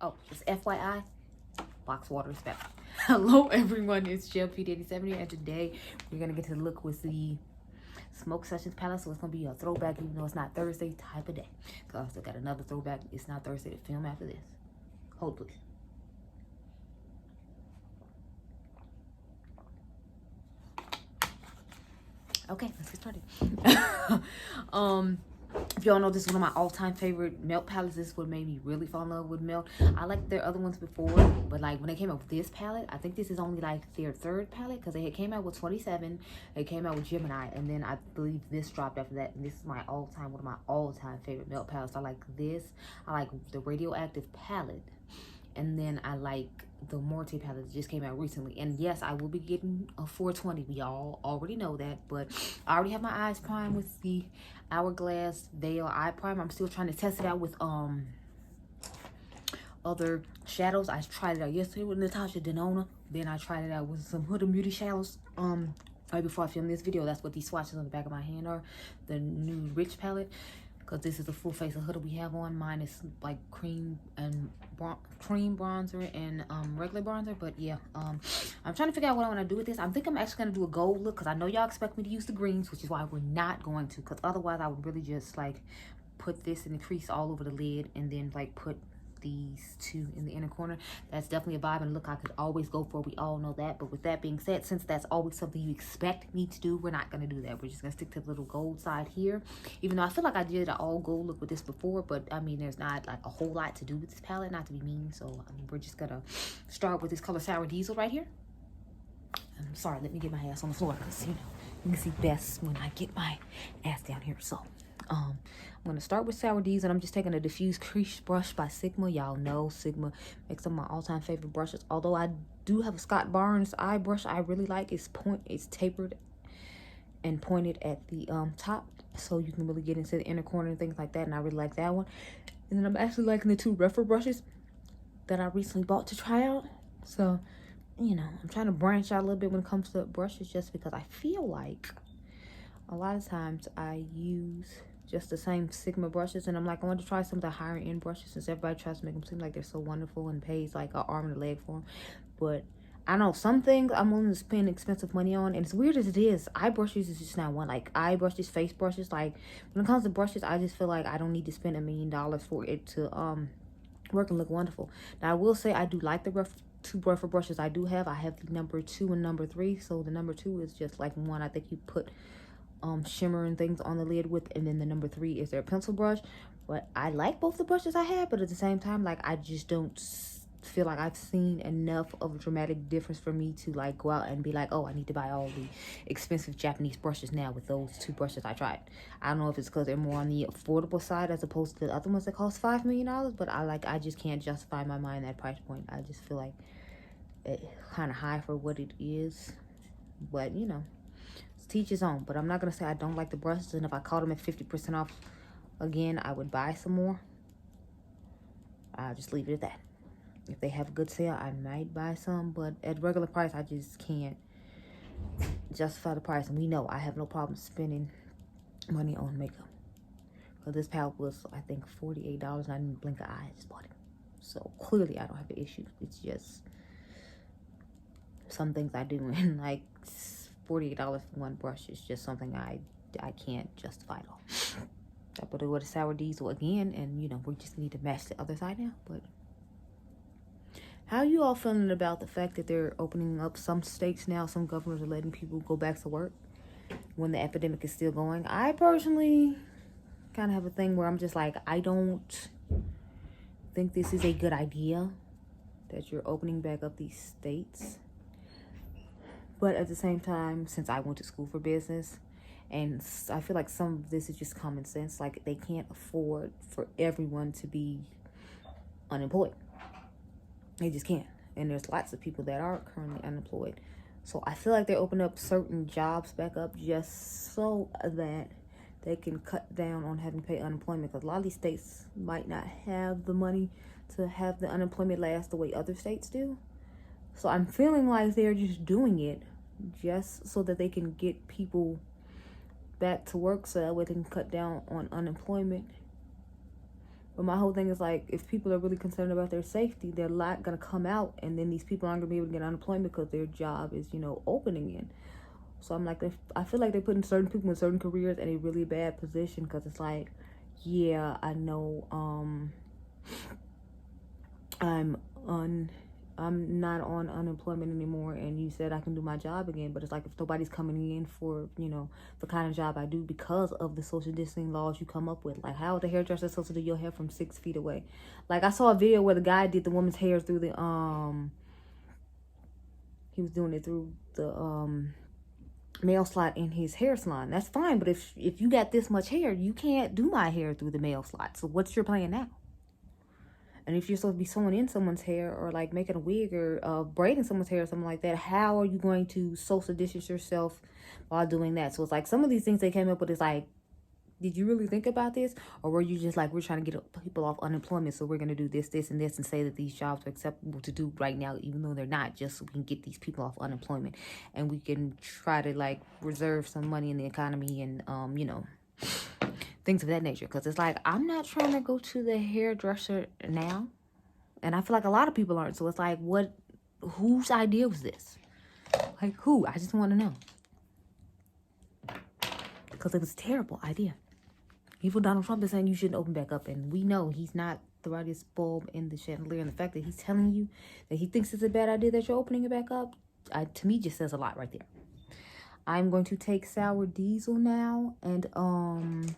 Oh, just FYI, box water is better. Hello everyone, it's JLP87 here, and today we're gonna get to look with the Smoke Sessions palette. So it's gonna be a throwback, even though it's not Thursday type of day. Cause I still got another throwback. It's not Thursday to film after this. Hold please. Okay, let's get started. If y'all know, this is one of my all-time favorite melt palettes. This is what made me really fall in love with melt. I liked their other ones before, but like when they came out with this palette, I think this is only like their third palette, because they had came out with 27, they came out with Gemini, and then I believe this dropped after that. And this is my one of my all-time favorite melt palettes. I like this. I like the Radioactive palette, and then I like the Morte palette that just came out recently. And yes, I will be getting a 420. We all already know that, but I already have my eyes primed with the Hourglass Veil eye primer. I'm still trying to test it out with other shadows. I tried it out yesterday with Natasha Denona. Then I tried it out with some Huda Beauty shadows right before I filmed this video. That's what these swatches on the back of my hand are. The new Rich palette, because this is the full face of Huda we have on. Mine is like cream bronzer and regular bronzer. But yeah, I'm trying to figure out what I want to do with this. I think I'm actually going to do a gold look, because I know y'all expect me to use the greens, which is why we're not going to, because otherwise I would really just like put this in the crease all over the lid, and then like put these two in the inner corner. That's definitely a vibe and look I could always go for. We all know that. But with that being said, since that's always something you expect me to do, we're not going to do that. We're just going to stick to the little gold side here, even though I feel like I did an all gold look with this before. But I mean, there's not like a whole lot to do with this palette, not to be mean. So I mean, we're just gonna start with this color Sour Diesel right here. I'm sorry, let me get my ass on the floor, because you know you can see best when I get my ass down here. So I'm going to start with Sour D's, and I'm just taking a diffuse crease brush by Sigma. Y'all know Sigma makes some of my all-time favorite brushes. Although I do have a Scott Barnes eye brush I really like. It's tapered and pointed at the top, so you can really get into the inner corner and things like that, and I really like that one. And then I'm actually liking the two Refer brushes that I recently bought to try out. So, you know, I'm trying to branch out a little bit when it comes to brushes, just because I feel like a lot of times I use just the same Sigma brushes, and I'm like, I want to try some of the higher end brushes, since everybody tries to make them seem like they're so wonderful and pays like an arm and a leg for them. But I know some things I'm willing to spend expensive money on, and as weird as it is, eye brushes is just not one. Like eye brushes, face brushes, like when it comes to brushes, I just feel like I don't need to spend $1 million for it to work and look wonderful. Now I will say I do like the two Refer brushes I do have. I have the number 2 and number 3. So the number 2 is just like one I think you put shimmer and things on the lid with, and then the number 3 is their pencil brush. But I like both the brushes I have, but at the same time, like, I just don't feel like I've seen enough of a dramatic difference for me to like go out and be like, oh, I need to buy all the expensive Japanese brushes now with those two brushes I tried. I don't know if it's because they're more on the affordable side as opposed to the other ones that cost $5 million, but I just can't justify my mind that price point. I just feel like it's kind of high for what it is. But you know, teach his own. But I'm not gonna say I don't like the brushes, and if I caught them at 50% off again, I would buy some more. I'll just leave it at that. If they have a good sale, I might buy some, but at regular price, I just can't justify the price. And we know I have no problem spending money on makeup, because this palette was, I think, $48, and I didn't blink an eye. I just bought it. So clearly I don't have an issue. It's just some things I do, and like $48 for one brush is just something I can't justify at all. I put it with a Sour Diesel again, and you know, we just need to match the other side now. But how you all feeling about the fact that they're opening up some states now? Some governors are letting people go back to work when the epidemic is still going. I personally kind of have a thing where I'm just like, I don't think this is a good idea that you're opening back up these states. But at the same time, since I went to school for business, and I feel like some of this is just common sense, like they can't afford for everyone to be unemployed. They just can't. And there's lots of people that are currently unemployed. So I feel like they open up certain jobs back up just so that they can cut down on having to pay unemployment, because a lot of these states might not have the money to have the unemployment last the way other states do. So I'm feeling like they're just doing it just so that they can get people back to work, so that way they can cut down on unemployment. But my whole thing is like, if people are really concerned about their safety, they're not going to come out, and then these people aren't going to be able to get unemployment because their job is, you know, opening in. So I'm like, I feel like they're putting certain people in certain careers in a really bad position, because it's like, yeah, I know I'm not on unemployment anymore, and you said I can do my job again, but it's like, if nobody's coming in for, you know, the kind of job I do because of the social distancing laws you come up with, like, how is the hairdresser supposed to do your hair from 6 feet away? Like, I saw a video where the guy did the woman's hair through the he was doing it through the mail slot in his hair salon. That's fine, but if you got this much hair, you can't do my hair through the mail slot. So what's your plan now? And if you're supposed to be sewing in someone's hair, or like making a wig, or braiding someone's hair or something like that, how are you going to social distance yourself while doing that? So it's like, some of these things they came up with is like, did you really think about this? Or were you just like, we're trying to get people off unemployment, so we're going to do this, this, and this, and say that these jobs are acceptable to do right now, even though they're not, just so we can get these people off unemployment, and we can try to like reserve some money in the economy, and you know, things of that nature. Because it's like, I'm not trying to go to the hairdresser now, and I feel like a lot of people aren't. So it's like, whose idea was this? Like, who? I just want to know, because it was a terrible idea. Even Donald Trump is saying you shouldn't open back up, and we know he's not the brightest bulb in the chandelier. And the fact that he's telling you that he thinks it's a bad idea that you're opening it back up, to me, just says a lot right there. I'm going to take sour diesel now, and I'm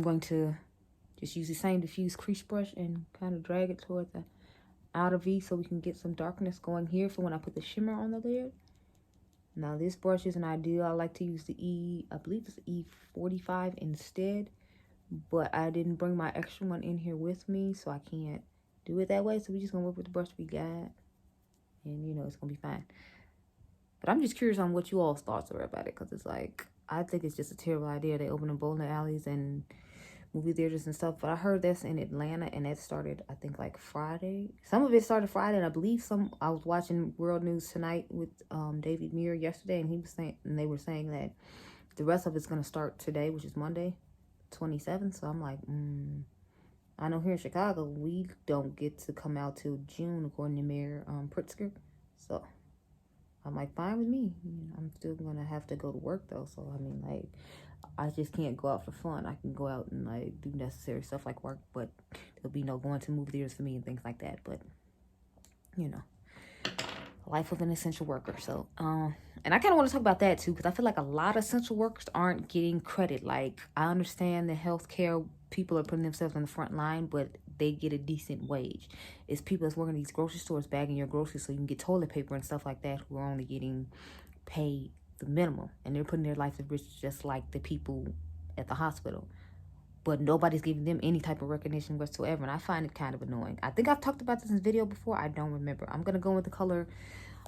going to just use the same diffuse crease brush and kind of drag it toward the outer V, so we can get some darkness going here for when I put the shimmer on the lid. Now, this brush isn't ideal. I like to use the I believe it's E45 instead, but I didn't bring my extra one in here with me, so I can't do it that way. So we're just gonna work with the brush we got, and you know, it's gonna be fine. But I'm just curious on what you all's thoughts are about it, because it's like, I think it's just a terrible idea. They open up bowling alleys and movie theaters and stuff, but I heard that's in Atlanta, and that started, I think, like Friday. Some of it started Friday, and I believe I was watching World News Tonight with David Muir yesterday, and they were saying that the rest of it's going to start today, which is Monday 27th. So I'm like, I know here in Chicago we don't get to come out till June, according to Mayor Pritzker. So I'm like, fine with me. I'm still gonna have to go to work though, so I mean, like, I just can't go out for fun. I can go out and like do necessary stuff like work, but there'll be no going to movie theaters for me and things like that. But you know, life of an essential worker. So and I kind of want to talk about that too, because I feel like a lot of essential workers aren't getting credit. Like, I understand the healthcare people are putting themselves on the front line, but they get a decent wage. It's people that's working in these grocery stores bagging your groceries so you can get toilet paper and stuff like that, who are only getting paid the minimum, and they're putting their life at risk, just like the people at the hospital. But nobody's giving them any type of recognition whatsoever, and I find it kind of annoying. I think I've talked about this in this video before. I don't remember. I'm gonna go with the color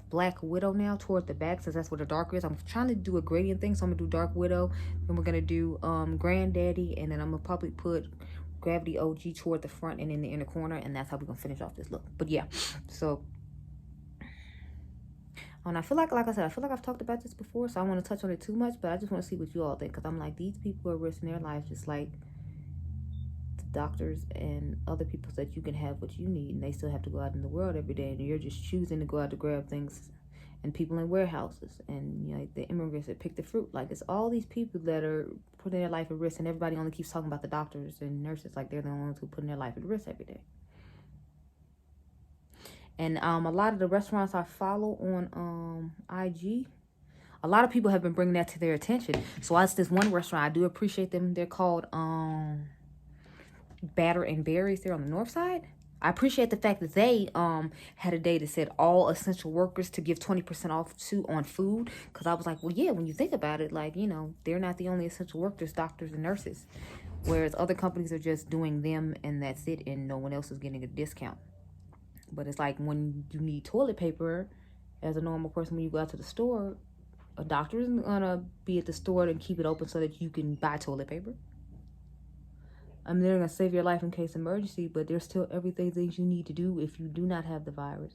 Black Widow now toward the back, since that's where the dark is. I'm trying to do a gradient thing, so I'm gonna do Dark Widow, then we're gonna do Granddaddy, and then I'm gonna probably put Gravity OG toward the front and in the inner corner, and that's how we're gonna finish off this look. But yeah, so and I feel like I said, I feel like I've talked about this before, so I don't want to touch on it too much, but I just want to see what you all think, because I'm like, these people are risking their lives just like the doctors and other people that you can have what you need, and they still have to go out in the world every day, and you're just choosing to go out to grab things, and people in warehouses, and you know, the immigrants that pick the fruit. Like, it's all these people that are putting their life at risk, and everybody only keeps talking about the doctors and nurses like they're the only ones who are putting their life at risk every day. And a lot of the restaurants I follow on IG, a lot of people have been bringing that to their attention. So as this one restaurant, I do appreciate them. They're called Batter and Berries. They're on the north side. I appreciate the fact that they had a day that said all essential workers to give 20% off on food. Because I was like, well, yeah, when you think about it, like, you know, they're not the only essential workers, doctors and nurses. Whereas other companies are just doing them and that's it, and no one else is getting a discount. But it's like, when you need toilet paper as a normal person, when you go out to the store, a doctor isn't gonna be at the store and keep it open so that you can buy toilet paper. I mean, they're gonna save your life in case of emergency, but there's still everything things you need to do if you do not have the virus.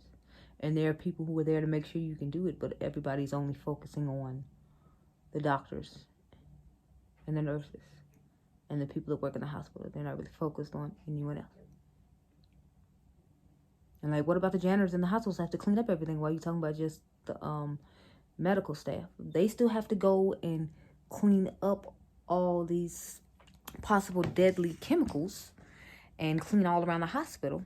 And there are people who are there to make sure you can do it, but everybody's only focusing on the doctors and the nurses. and the people that work in the hospital. They're not really focused on anyone else. And like, what about the janitors in the hospitals have to clean up everything? While you talking about just the medical staff? They still have to go and clean up all these possible deadly chemicals and clean all around the hospital,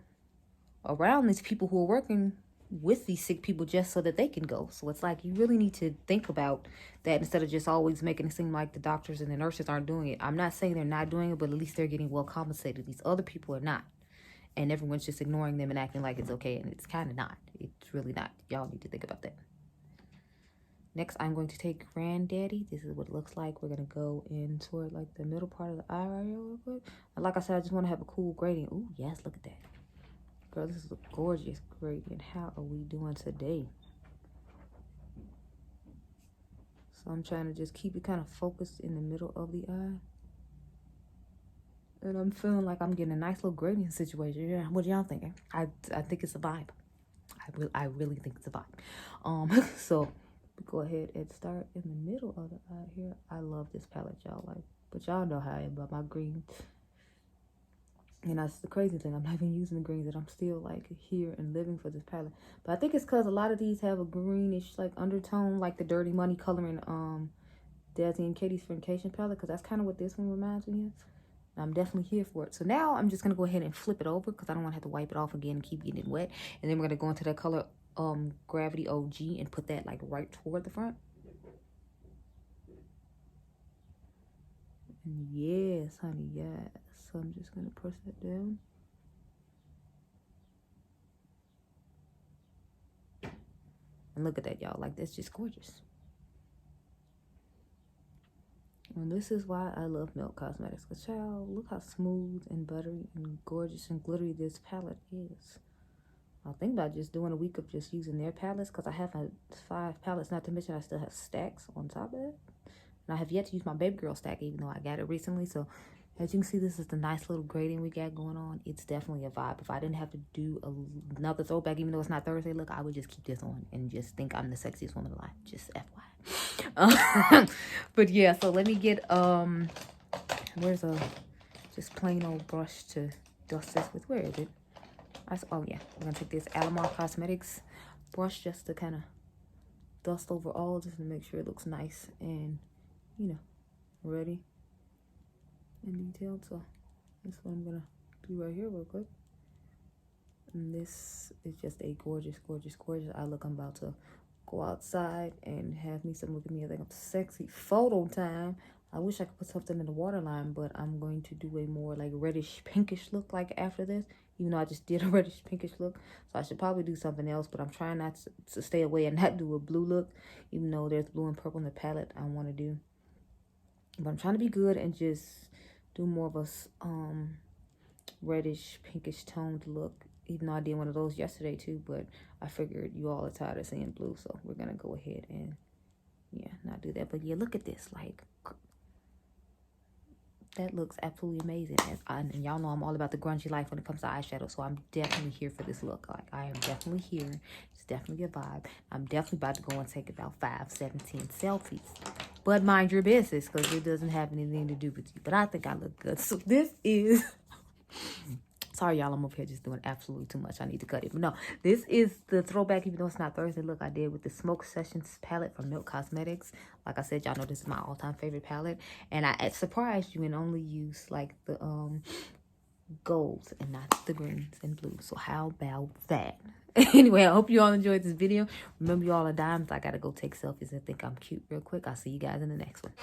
around these people who are working with these sick people, just so that they can go. So it's like, you really need to think about that instead of just always making it seem like the doctors and the nurses aren't doing it. I'm not saying they're not doing it, but at least they're getting well compensated. These other people are not. And everyone's just ignoring them and acting like it's okay. And it's kind of not. It's really not. Y'all need to think about that. Next, I'm going to take Granddaddy. This is what it looks like. We're going to go in toward like the middle part of the eye right here real quick. And like I said, I just want to have a cool gradient. Ooh, yes, look at that. Girl, this is a gorgeous gradient. How are we doing today? So I'm trying to just keep it kind of focused in the middle of the eye. And I'm feeling like I'm getting a nice little gradient situation. Yeah, what y'all thinking? I think it's a vibe. I really think it's a vibe. So go ahead and start in the middle of the eye here. I love this palette, y'all. Like, but y'all know how I am about my greens. And that's the crazy thing. I'm not even using the greens, and I'm still like here and living for this palette. But I think it's because a lot of these have a greenish like undertone, like the Dirty Money coloring Desi and Katie's Vacation palette, because that's kind of what this one reminds me of. And I'm definitely here for it. So now I'm just gonna go ahead and flip it over because I don't want to have to wipe it off again and keep getting it wet. And then we're gonna go into that color Gravity OG and put that like right toward the front. And yes, honey, yes. So I'm just gonna press that down. And look at that, y'all. Like, that's just gorgeous. And this is why I love Milk Cosmetics. Because, child, look how smooth and buttery and gorgeous and glittery this palette is. I'll think about just doing a week of just using their palettes, because I have 5 palettes, not to mention I still have stacks on top of it. And I have yet to use my Baby Girl stack, even though I got it recently. So as you can see, this is the nice little grading we got going on. It's definitely a vibe. If I didn't have to do another throwback, even though it's not Thursday, look, I would just keep this on and just think I'm the sexiest woman alive. Just FYI. But yeah, so let me get, where's a just plain old brush to dust this with? Where is it? Oh yeah, we're gonna take this Alamar Cosmetics brush just to kind of dust over all, just to make sure it looks nice and, you know, ready and detailed. So that's what I'm gonna do right here real quick. And this is just a gorgeous, gorgeous, gorgeous eye look. I'm about to go outside and have me some look at me. I think I'm sexy photo time. I wish I could put something in the waterline, but I'm going to do a more like reddish pinkish look like after this, even though I just did a reddish pinkish look. So I should probably do something else, but I'm trying not to stay away and not do a blue look, even though there's blue and purple in the palette I want to do. But I'm trying to be good and just do more of a reddish pinkish toned look, even though I did one of those yesterday too. But I figured you all are tired of seeing blue, so we're gonna go ahead and yeah, not do that. But yeah, look at this. Like, that looks absolutely amazing. And y'all know I'm all about the grungy life when it comes to eyeshadow, so I'm definitely here for this look. Like, I am definitely here. It's definitely a vibe. I'm definitely about to go and take about 5, 17 selfies. But mind your business, because it doesn't have anything to do with you. But I think I look good. So this is... Sorry, y'all, I'm over here just doing absolutely too much. I need to cut it. But no, this is the throwback, even though it's not Thursday, look I did with the Smoke Sessions palette from Milk Cosmetics. Like I said, y'all know this is my all-time favorite palette. And I surprised you and only use like the golds and not the greens and blues. So how about that? Anyway, I hope you all enjoyed this video. Remember, you all are dimes. I gotta go take selfies and think I'm cute real quick. I'll see you guys in the next one.